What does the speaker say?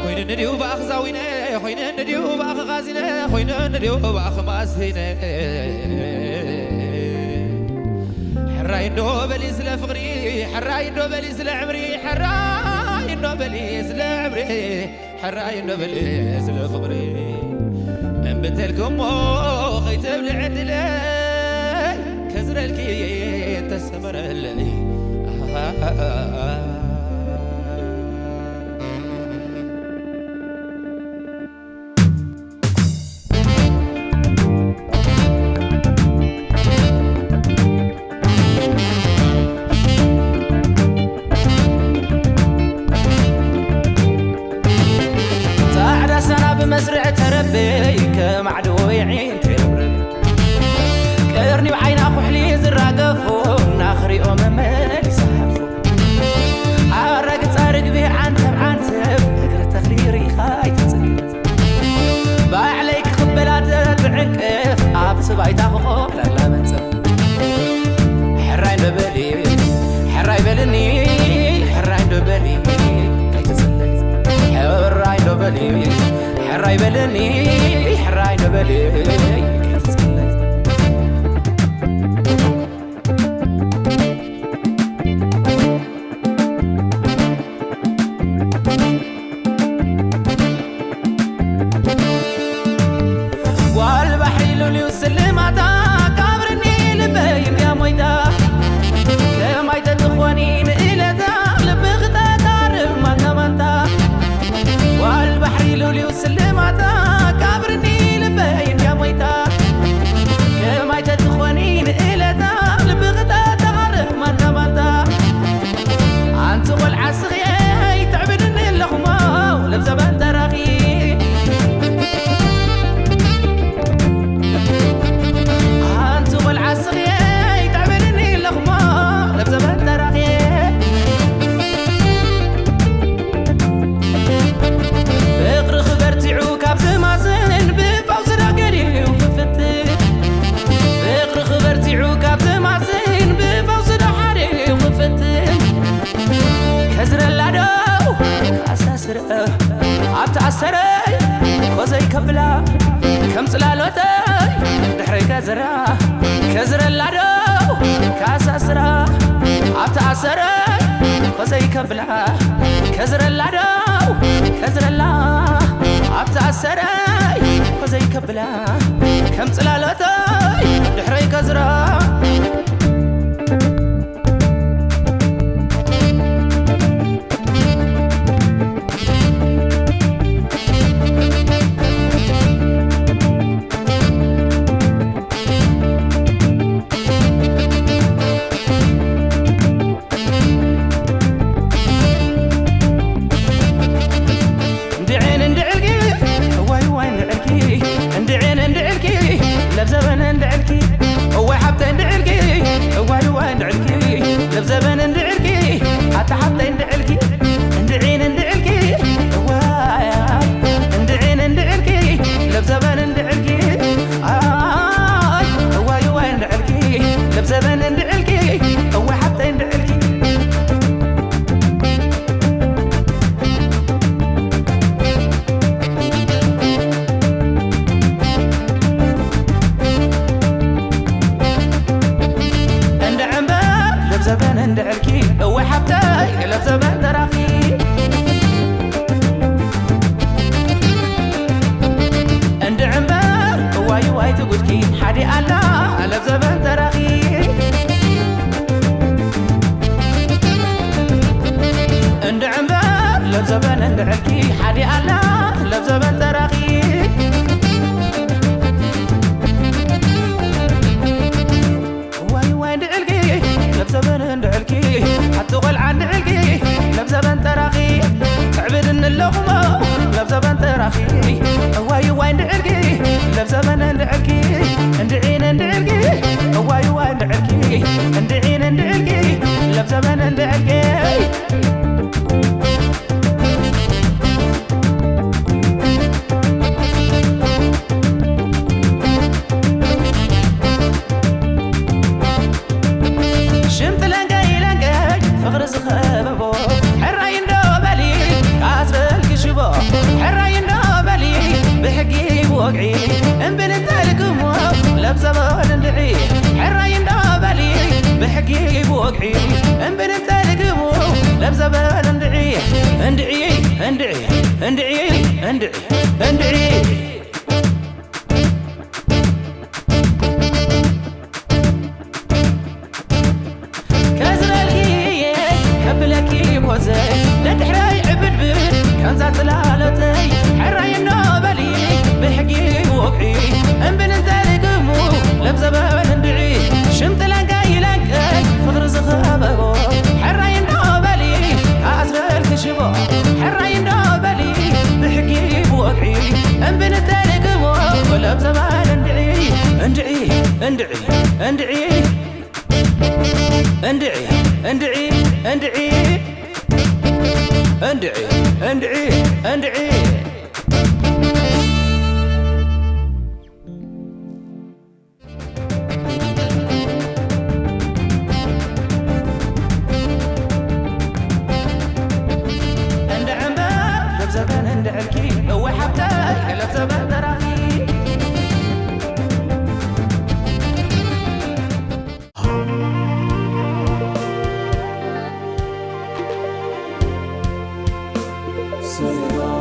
خوين نديو باخ زاوينه خوين نديو باخ غازينه خوين نديو باخ ماسينه حراي نوبلي سلا فقري حراي نوبلي سلا عمري حراي نوبلي سلا عمري حراي نوبلي سلا فقري انبتلكم خيتب العدله كزر الكي تسمر لي مزرعة تربي كمعدو يعين تربرب كيرني بعينا خحلي زراقفو ناخري ممالي سحفو عارق تارق بيه عنتب عنتب اقر تخليري خاي تتسكت باع عليك خبلات بعكف عبس بايتاخو لا منزف حراين ببلي حراي بلني حراين ببلي كي تسلت حراين ببلي حراي بلني حراي نبلي والبحر لولي وسلماتا كابرني لبين يا مويدا كمايتا تخوانين إلى ذا لبغتا تعرف مانتا مانتا والبحر لولي وسلماتا كابرني لبين يا مويتا كمايتا تخوانين إلى ذا لبغتا تعرف مانتا مانتا عنتو والعسغي تعبدني اللخمة ولبزة بنتراخي عنتو والعسغي تعبدني اللخمة لبزة بنتراخي بقر خبرتي عوكاب تماسن بفوز راقري وفتت بقر خبرتي عوكاب تماسن بفوز دحري وفتت كزر اللادو كاساسر عبتعسري خوزي كبلا كم صلالوتي دحري كزرا كزر اللادو كاساسر عبتعسري خوزي كبلا كزر اللادو كزر الله عبتعسري خوزي كبلا كم صلالوتي دحري كزرا لبزبن اندعلكي هو حبت اندعلكي هو اندعلكي لبزبن اندعلكي حتى حبت اندعلكي اندعين اندعلكي هو اندعين اندعلكي لبزبن اندعلكي هو اندعلكي لبزبن اندعلكي هو حبت اندعلكي لبزبن اندعلكي هو حبتاي لبزبن تراخي اندعمبر واي تقولكي حدي الله لبزبن تراخي اندعمبر لبزبن اندعلكي حدي الله لبزبن تراخي لبزبن اندعلكي حتى غل عن علكي لبزبن تراخي تعبدن اللقمة لبزبن تراخي هواي اندعلكي لبزبن اندعلكي اندعين اندعلكي هواي اندعلكي اندعين اندعلكي لبزبن اندعلكي شمت لنقايلة بوقعي انبن تلقمو لبزبان اندعي اندعي اندعي اندعي اندعي اندعي كازرالكي كبلكي بوزي لا تحراي عبد بيت كان زات لالتي حراي النوبلي بحقي وقعي انبن تلقمو لبزبان اندعي شمت لنقاي لنقاي فضر زخابه حراي النوبلي عزرال كشبه حراي النوبلي بحقي بوقعي انبن تلقمو لبزبان اندعي اندعي اندعي اندعي اندعي اندعي اندعي اندعي اندعي اندعي زبان اندعلكي هو حبتاي قلب زبان دراهي Say